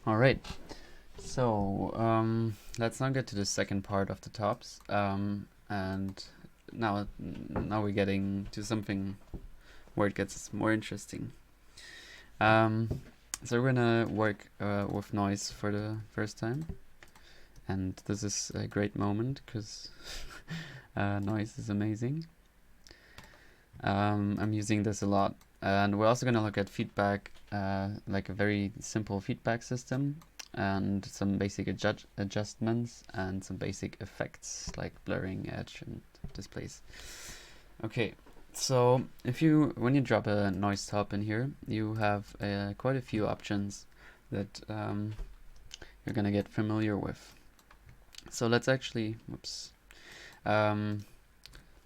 All right. So let's now get to the second part of the tops, and now we're getting to something where it gets more interesting. So we're gonna work with noise for the first time, and this is a great moment because noise is amazing. I'm using this a lot, and we're also gonna look at feedback, like a very simple feedback system, and some basic adjustments and some basic effects like blurring, edge, and displace. Okay, so when you drop a noise top in here, you have quite a few options that you're gonna get familiar with. So let's actually, let's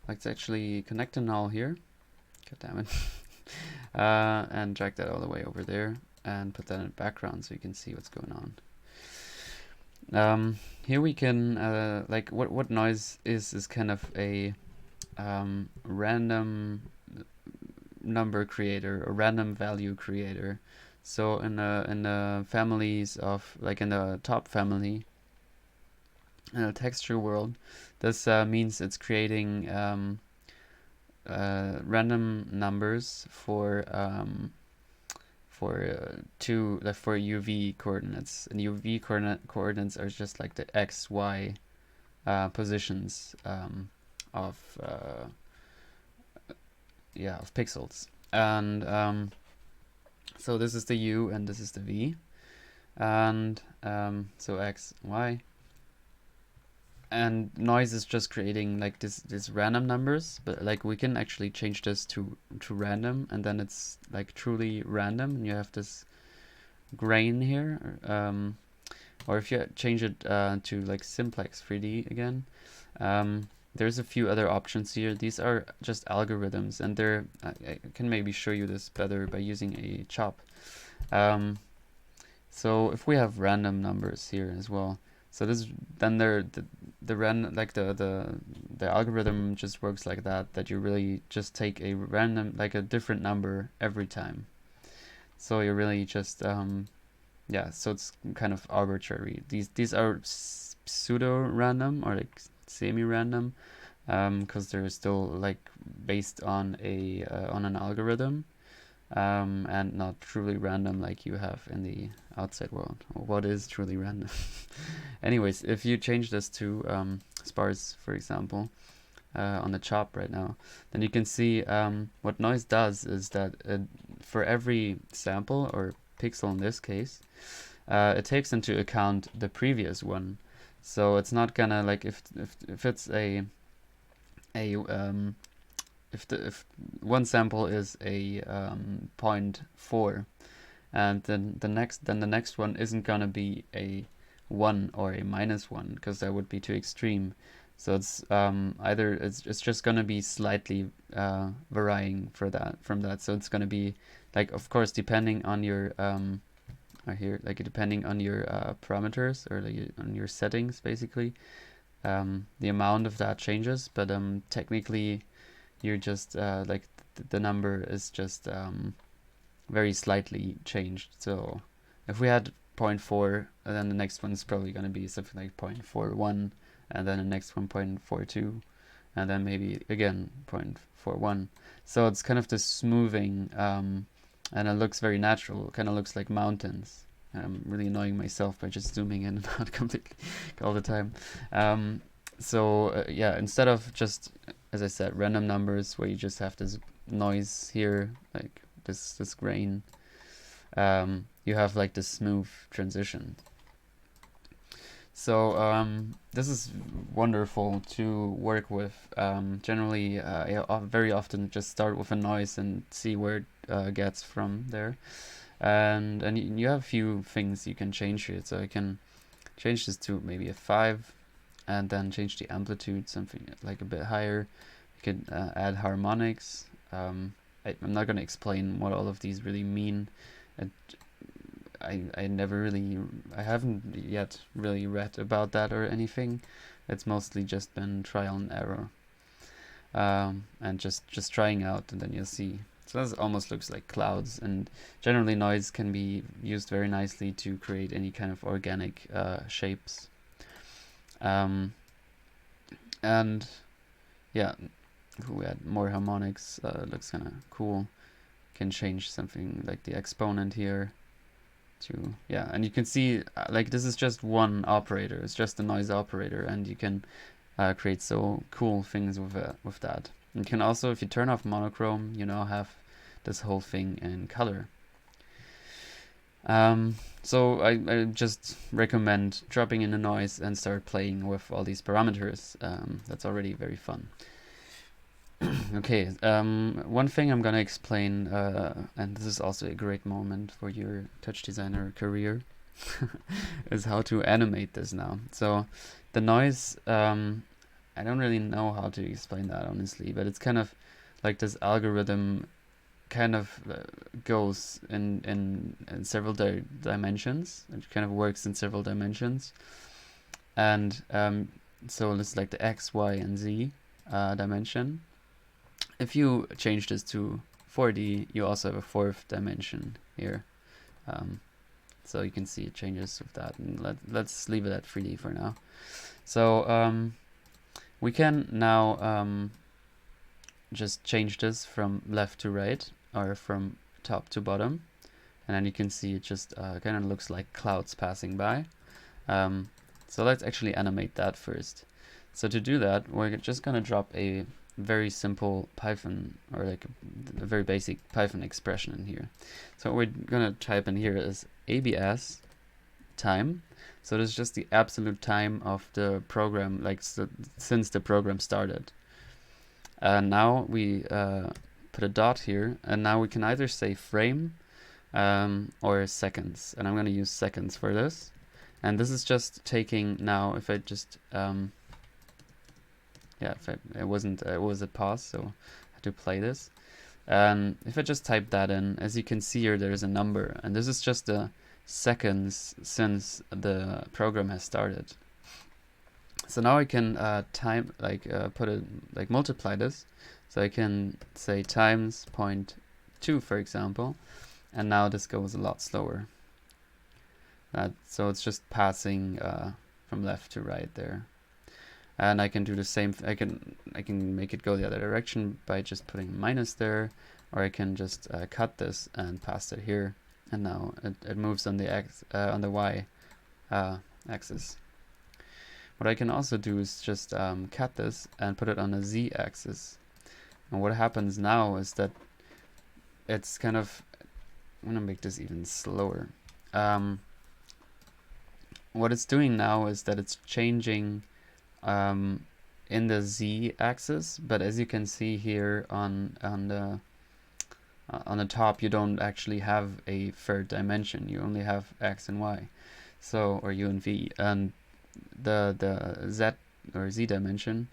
actually connect a null here. God damn it. And drag that all the way over there and put that in the background so you can see what's going on. Here we can, like what noise is kind of a random number creator or random value creator. So in the families of, like in the top family, in the texture world, this means it's creating random numbers for UV coordinates, and UV coordinates are just like the X, Y positions of pixels, and so this is the U and this is the V, and so X, Y. And noise is just creating like this random numbers, but like we can actually change this to random, and then it's like truly random, and you have this grain here, or if you change it to like simplex 3D again, there's a few other options here. These are just algorithms, and they're I can maybe show you this better by using a chop. So if we have random numbers here as well, so this then the algorithm just works like that you really just take a random, like a different number every time. So you really just yeah, so it's kind of arbitrary. These are pseudo random or like semi random, because they're still like based on an algorithm, and not truly random like you have in the outside world. What is truly random? Anyways, if you change this to sparse, for example, on the chop right now, then you can see what noise does is that for every sample, or pixel in this case, it takes into account the previous one. So it's not gonna, like, if it's if one sample is a 0.4, and then the next one isn't gonna be a 1 or a -1, because that would be too extreme. So it's either it's just gonna be slightly varying from that. So it's gonna be, like, of course, depending on your depending on your parameters, or like on your settings, basically, the amount of that changes. But technically, you're just like the number is just very slightly changed. So if we had 0.4, and then the next one is probably going to be something like 0.41, and then the next one 0.42, and then maybe again 0.41. So it's kind of this smoothing, and it looks very natural. It kind of looks like mountains. I'm really annoying myself by just zooming in and out completely all the time. So yeah, instead of just, as I said, random numbers where you just have this noise here, like this grain, you have like this smooth transition. So this is wonderful to work with. Generally, I very often just start with a noise and see where it gets from there. And you have a few things you can change here. So I can change this to maybe a 5, and then change the amplitude something like a bit higher. You can add harmonics. I'm not going to explain what all of these really mean. I haven't yet really read about that or anything. It's mostly just been trial and error, and just trying out, and then you'll see. So this almost looks like clouds, and generally noise can be used very nicely to create any kind of organic shapes. And yeah, if we add more harmonics, looks kind of cool. Can change something like the exponent here to, yeah, and you can see like this is just one operator. It's just a noise operator, and you can create so cool things with that. You can also, if you turn off monochrome, you now have this whole thing in color. So I just recommend dropping in a noise and start playing with all these parameters. That's already very fun. Okay, one thing I'm gonna explain, and this is also a great moment for your TouchDesigner career, is how to animate this now. So the noise, I don't really know how to explain that honestly, but it's kind of like this algorithm kind of goes in several dimensions. It kind of works in several dimensions, and so it's like the X, Y, and Z dimension. If you change this to 4D, you also have a fourth dimension here. So you can see it changes with that, and let's leave it at 3D for now. So we can now just change this from left to right, or from top to bottom, and then you can see it just kind of looks like clouds passing by. So let's actually animate that first. So to do that, we're just gonna drop a very simple Python, or like a very basic Python expression in here. So what we're gonna type in here is ABS time. So this is just the absolute time of the program, like since the program started. Now we put a dot here, and now we can either say frame or seconds, and I'm going to use seconds for this. And this is just taking now, if I just yeah, if it was a pause, so I had to play this. If I just type that in, as you can see here, there is a number, and this is just the seconds since the program has started. So now I can multiply this. So I can say times 0.2, for example, and now this goes a lot slower. So it's just passing from left to right there. And I can do the same. I can make it go the other direction by just putting a minus there, or I can just cut this and pass it here, and now it moves on the Y axis. What I can also do is just cut this and put it on the Z axis. And what happens now is that it's kind of, I'm gonna make this even slower. What it's doing now is that it's changing in the Z axis, but as you can see here on the top, you don't actually have a third dimension. You only have X and Y, so, or U and V, and the Z or Z dimension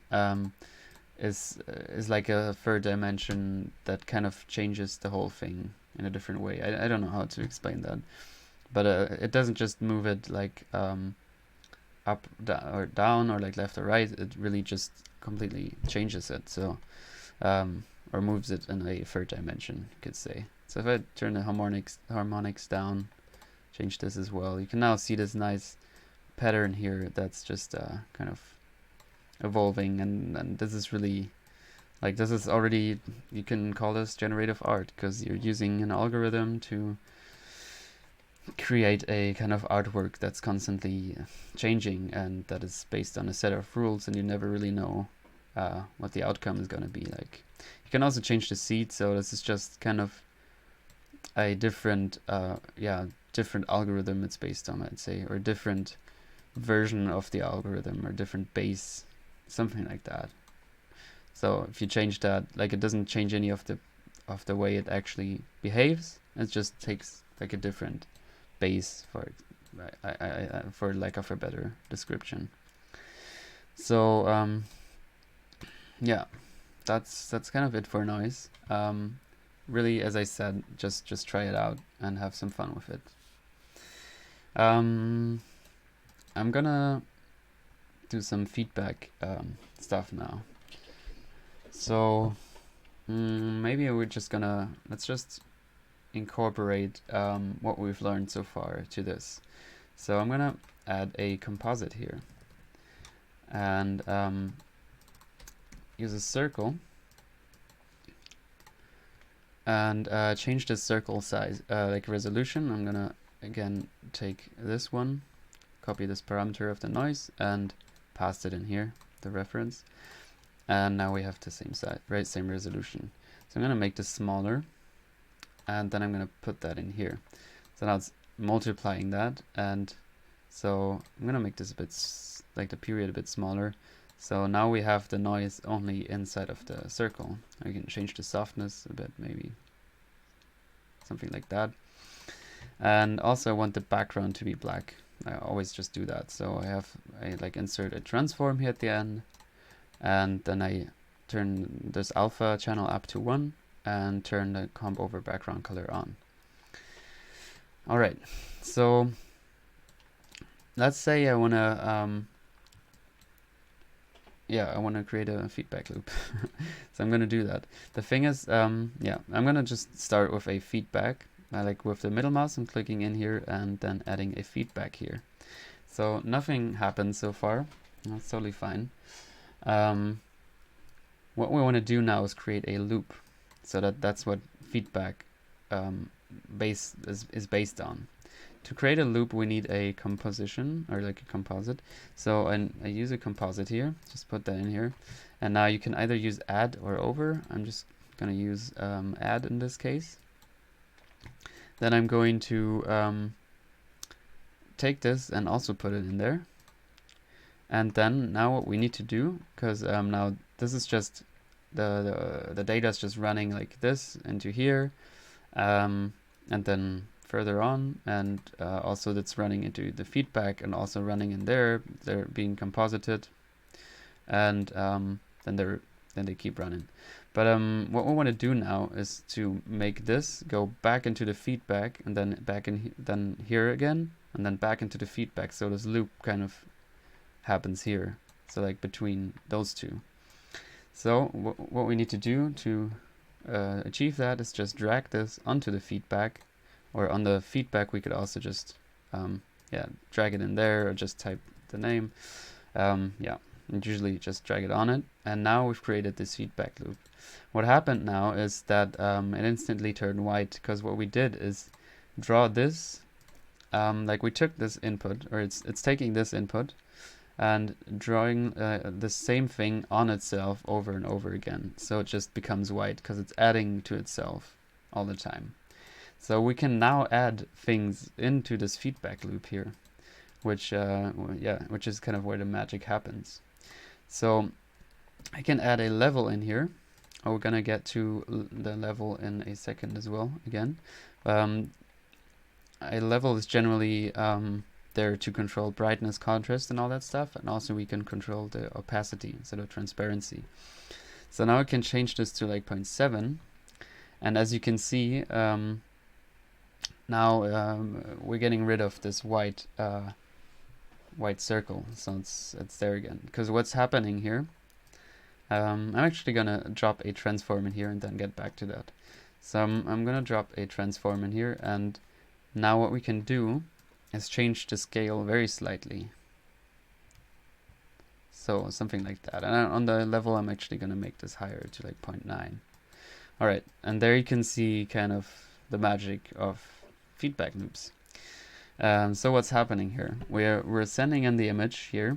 is like a third dimension that kind of changes the whole thing in a different way. I don't know how to explain that, but it doesn't just move it like up or down or like left or right. It really just completely changes it, so or moves it in a third dimension, you could say. So if I turn the harmonics down, change this as well, you can now see this nice pattern here that's just kind of evolving, and this is really, like, this is already, you can call this generative art, because you're using an algorithm to create a kind of artwork that's constantly changing, and that is based on a set of rules, and you never really know what the outcome is going to be like. You can also change the seed, so this is just kind of a different different algorithm it's based on, I'd say, or different version of the algorithm, or different base, something like that. So if you change that, like, it doesn't change any of the way it actually behaves. It just takes like a different base for lack of a better description. So yeah, that's kind of it for noise. Really, as I said, just try it out and have some fun with it. I'm gonna do some feedback stuff now. So Maybe we're just gonna, let's just incorporate what we've learned so far to this. So I'm gonna add a composite here and use a circle and change the circle size, like resolution. I'm gonna again take this one, copy this parameter of the noise and paste it in here, the reference. And now we have the same size, right? Same resolution. So I'm gonna make this smaller, and then I'm gonna put that in here. So now it's multiplying that, and so I'm gonna make this a bit like the period a bit smaller. So now we have the noise only inside of the circle. I can change the softness a bit, maybe something like that. And also I want the background to be black. I always just do that. So I like insert a transform here at the end, and then I turn this alpha channel up to 1 and turn the comp over background color on. All right, so let's say I want to I want to create a feedback loop. So I'm going to do that. The thing is, I'm going to just start with a feedback. Like with the middle mouse, I'm clicking in here and then adding a feedback here. So nothing happened so far. That's totally fine. What we want to do now is create a loop. So that's what feedback is based on. To create a loop, we need a composition, or like a composite. So I use a composite here, just put that in here. And now you can either use add or over. I'm just going to use add in this case. Then I'm going to take this and also put it in there. And then now what we need to do, because now this is just the data is just running like this into here, and then further on, and also that's running into the feedback and also running in there. They're being composited, and then they keep running. But what we want to do now is to make this go back into the feedback, and then back in then here again, and then back into the feedback. So this loop kind of happens here. So like between those two. So what we need to do to achieve that is just drag this onto the feedback. Or on the feedback, we could also just, drag it in there or just type the name. And usually just drag it on it. And now we've created this feedback loop. What happened now is that it instantly turned white, because what we did is draw this, like we took this input, or it's taking this input and drawing the same thing on itself over and over again. So it just becomes white because it's adding to itself all the time. So we can now add things into this feedback loop here, which is kind of where the magic happens. So I can add a level in here. We're gonna get to the level in a second as well. Again, a level is generally there to control brightness, contrast, and all that stuff, and also we can control the opacity, so the transparency. So now I can change this to like 0.7, and as you can see. Now we're getting rid of this white circle, so it's there again. Because what's happening here, I'm actually gonna drop a transform in here and then get back to that. So I'm gonna drop a transform in here, and now what we can do is change the scale very slightly. So something like that. And on the level, I'm actually gonna make this higher to like 0.9. All right, and there you can see kind of the magic of feedback loops. So what's happening here? We're sending in the image here,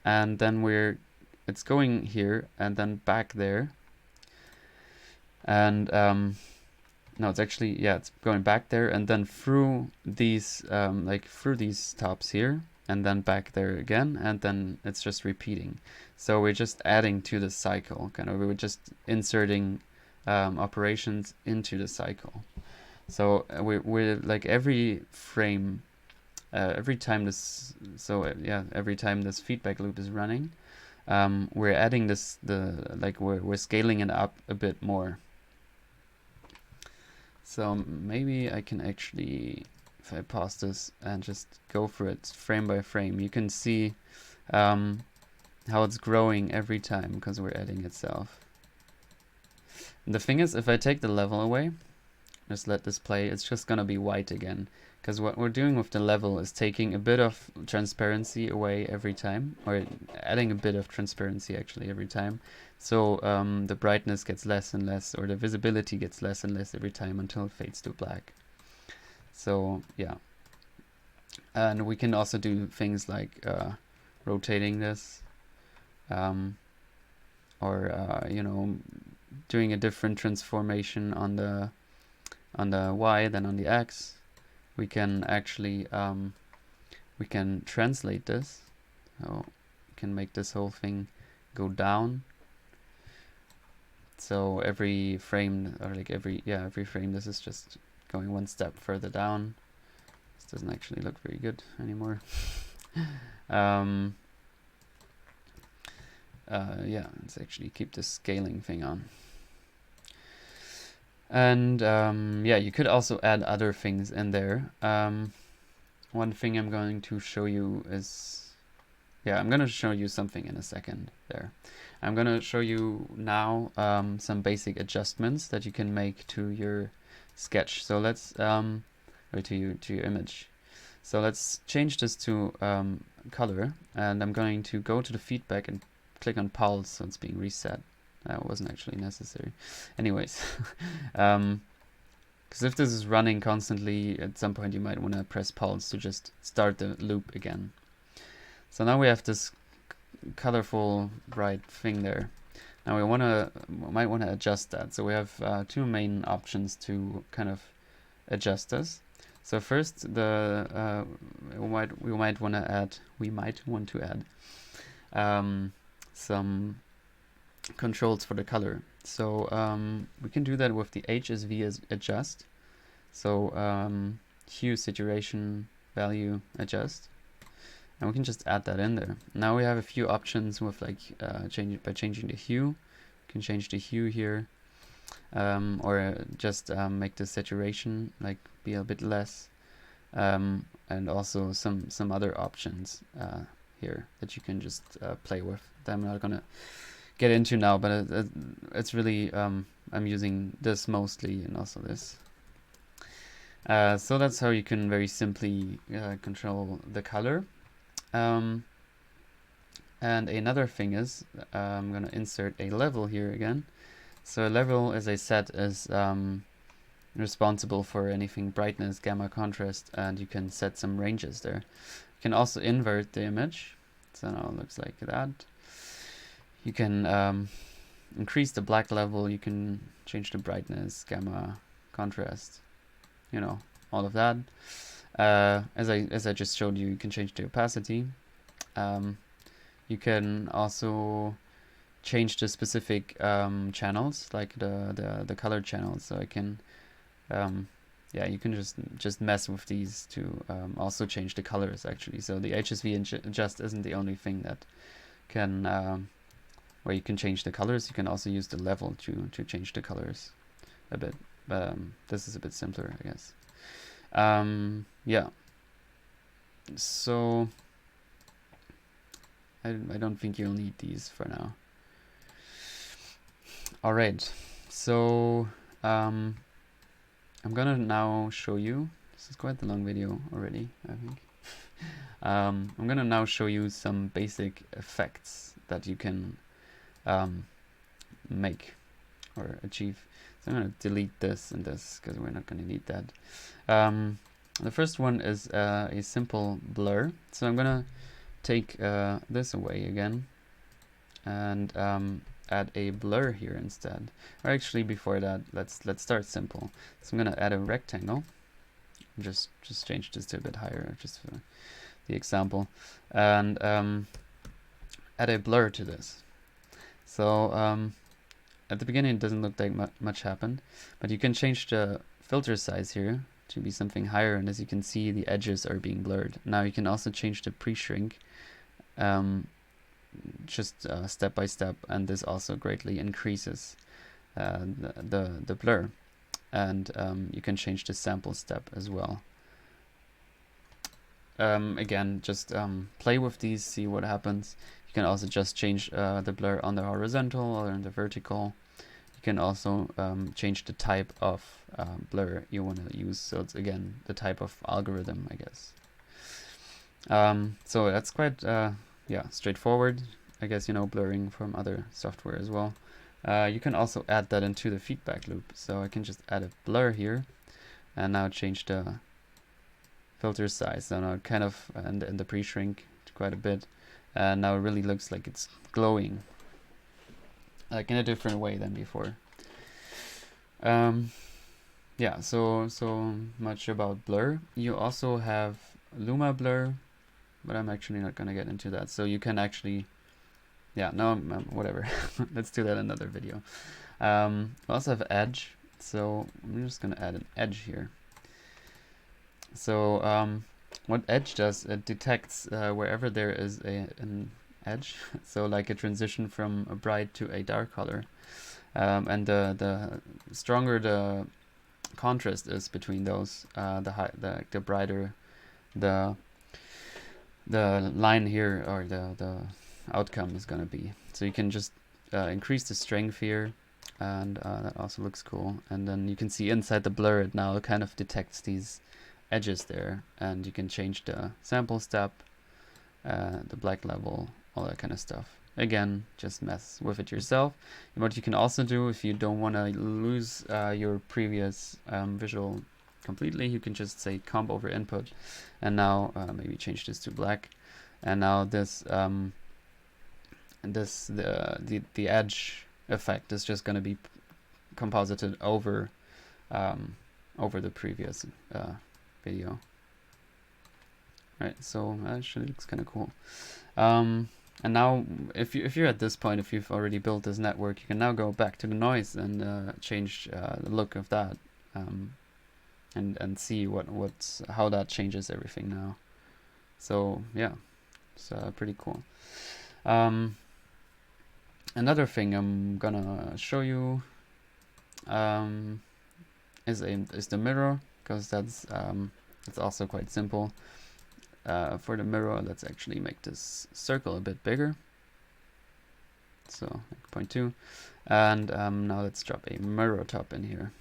and then it's going here and then back there, and no, it's actually it's going back there and then through these through these tops here and then back there again, and then it's just repeating. So we're just adding to the cycle, kind of. We're just inserting operations into the cycle. So we're like every frame, every time this feedback loop is running, we're adding this we're scaling it up a bit more. So maybe I can actually, if I pause this and just go for it frame by frame, you can see how it's growing every time because we're adding itself. The thing is, if I take the level away, just let this play, it's just gonna be white again. Because what we're doing with the level is taking a bit of transparency away every time, or adding a bit of transparency actually every time. So the brightness gets less and less, or the visibility gets less and less every time until it fades to black. So yeah. And we can also do things like rotating this, or you know, doing a different transformation on the Y than on the X. We can actually we can translate this. So we can make this whole thing go down. So every frame, or like every frame, this is just going one step further down. This doesn't actually look very good anymore. Yeah, let's actually keep this scaling thing on. And yeah, you could also add other things in there. One thing I'm going to show you is, yeah, I'm going to show you something in a second there. I'm going to show you now some basic adjustments that you can make to your sketch. So let's, or to your image. So let's change this to color, and I'm going to go to the feedback and click on pulse, so it's being reset. That wasn't actually necessary. Anyways, because if this is running constantly, at some point you might want to press pulse to just start the loop again. So now we have this colorful bright thing there. Now we might want to adjust that. So we have two main options to kind of adjust this. So first, we might want to add some controls for the color. So we can do that with the HSV as adjust. So hue, saturation, value, adjust, and we can just add that in there. Now we have a few options with like changing the hue. We can change the hue here, or just make the saturation like be a bit less, and also some other options here that you can just play with. That I'm not gonna get into now, but it's really I'm using this mostly, and also this. So that's how you can very simply control the color. And another thing is I'm gonna insert a level here again. So a level, as I said, is responsible for anything brightness, gamma, contrast, and you can set some ranges there. You can also invert the image, so now it looks like that. You can increase the black level, you can change the brightness, gamma, contrast, you know, all of that. As I just showed you, you can change the opacity. You can also change the specific channels, like the color channels. So I can, yeah, you can just mess with these to also change the colors actually. So the HSV adjust isn't the only thing that can where you can change the colors. You can also use the level to change the colors a bit. This is a bit simpler, I guess. Yeah. So I don't think you'll need these for now. All right. So I'm gonna now show you. This is quite a long video already, I think. I'm gonna now show you some basic effects that you can make or achieve. So I'm going to delete this and this because we're not going to need that. The first one is a simple blur. So I'm going to take this away again and add a blur here instead. Or actually, before that, let's start simple. So I'm going to add a rectangle. Just change this to a bit higher, just for the example, and add a blur to this. So at the beginning it doesn't look like much happened, but you can change the filter size here to be something higher, and as you can see, the edges are being blurred. Now you can also change the pre-shrink just step by step, and this also greatly increases the blur. And you can change the sample step as well. Again, just play with these, see what happens. You can also just change the blur on the horizontal or on the vertical. You can also change the type of blur you want to use. So it's again the type of algorithm, I guess. So that's quite straightforward. I guess, you know, blurring from other software as well. You can also add that into the feedback loop. So I can just add a blur here and now change the filter size. So now it kind of, and the pre-shrink quite a bit. And now it really looks like it's glowing, like in a different way than before. Yeah, so much about blur. You also have Luma blur, but I'm actually not gonna get into that. So you can actually, yeah, no, whatever. Let's do that in another video. We also have edge. So I'm just gonna add an edge here. So what edge does, it detects wherever there is an edge, so like a transition from a bright to a dark color, and the stronger the contrast is between those, the brighter the line here, or the outcome is gonna be. So you can just increase the strength here, and that also looks cool. And then you can see inside the blur, it now kind of detects these edges there, and you can change the sample step, the black level, all that kind of stuff. Again, just mess with it yourself. And what you can also do, if you don't want to lose your previous visual completely, you can just say comp over input, and now maybe change this to black, and now this the edge effect is just going to be composited over the previous video. Right, so actually looks kind of cool. And now if you're at this point, if you've already built this network, you can now go back to the noise and change the look of that, and see how that changes everything now. So yeah, it's pretty cool. Another thing I'm gonna show you is the mirror, because that's also quite simple. For the mirror, let's actually make this circle a bit bigger, so like 0.2, and now let's drop a mirror top in here.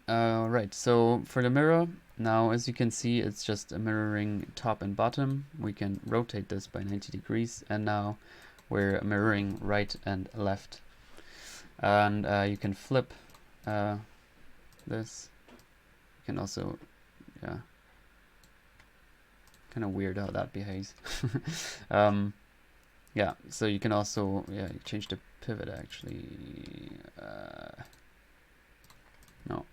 Right, so for the mirror, now as you can see, it's just a mirroring top and bottom. We can rotate this by 90 degrees, and now we're mirroring right and left. And you can flip this. You can also, yeah, kind of weird how that behaves. Yeah, so you can also, change the pivot actually. No,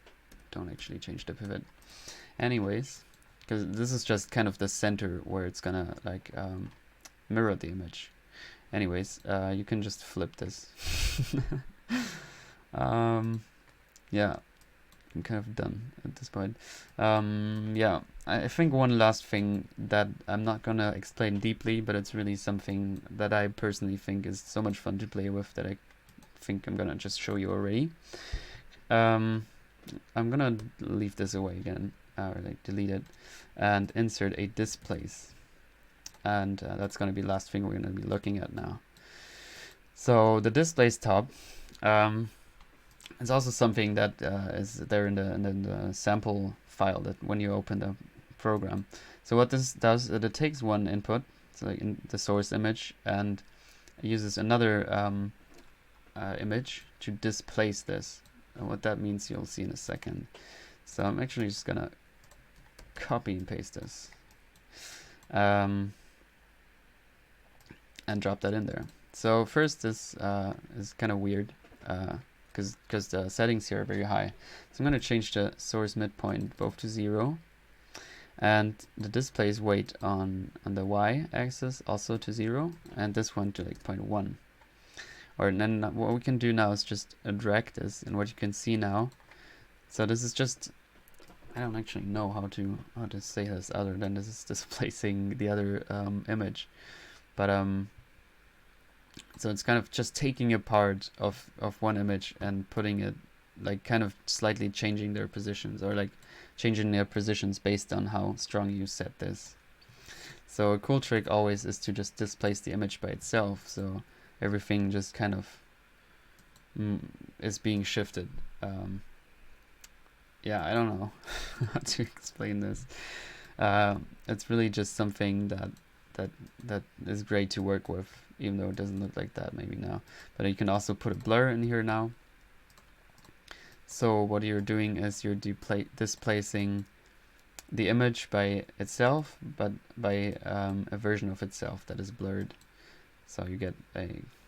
don't actually change the pivot. Anyways, because this is just kind of the center where it's gonna like mirror the image. Anyways, you can just flip this. Yeah, I'm kind of done at this point. Yeah, I think one last thing that I'm not gonna explain deeply, but it's really something that I personally think is so much fun to play with that I think I'm gonna just show you already. I'm gonna leave this away again, or like delete it, and insert a Displace. And that's gonna be the last thing we're gonna be looking at now. So the Displace top, it's also something that is there in the sample file that when you open the program. So what this does, it takes one input, so like in the source image, and uses another image to displace this. And what that means you'll see in a second. So I'm actually just gonna copy and paste this, and drop that in there. So first, this is kind of weird, because the settings here are very high. So I'm going to change the source midpoint both to 0, and the Displace weight on the y-axis also to 0, and this one to like 0.1. Or then what we can do now is just drag this, and what you can see now. So this is just, I don't actually know how to say this other than this is displacing the other image, but so it's kind of just taking a part of one image and putting it, like kind of slightly changing their positions, or like changing their positions based on how strong you set this. So a cool trick always is to just displace the image by itself, so everything just kind of is being shifted. Yeah, I don't know how to explain this. It's really just something that is great to work with, even though it doesn't look like that maybe now. But you can also put a blur in here now. So what you're doing is you're displacing the image by itself, but by a version of itself that is blurred. So you get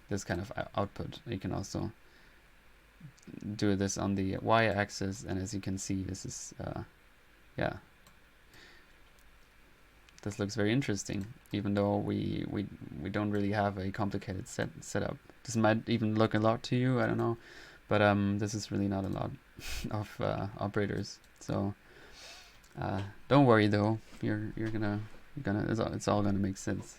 this kind of output. You can also do this on the y-axis, and as you can see, this is yeah, this looks very interesting, even though we don't really have a complicated setup. This might even look a lot to you, I don't know, but this is really not a lot of operators. So don't worry though, it's all gonna make sense.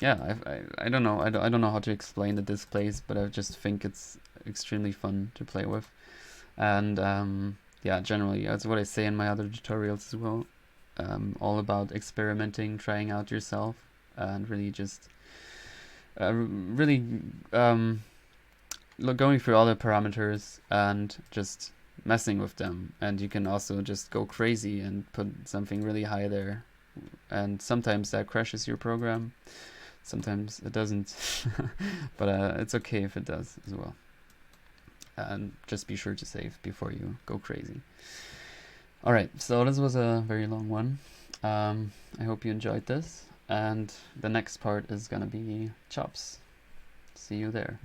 Yeah, I don't know. I don't know how to explain the displays, but I just think it's extremely fun to play with. And yeah, generally, that's what I say in my other tutorials as well. All about experimenting, trying out yourself, and really just going through all the parameters and just messing with them. And you can also just go crazy and put something really high there. And sometimes that crashes your program. Sometimes it doesn't, but it's okay if it does as well. And just be sure to save before you go crazy. Alright, so this was a very long one. I hope you enjoyed this, and the next part is gonna be chops. See you there.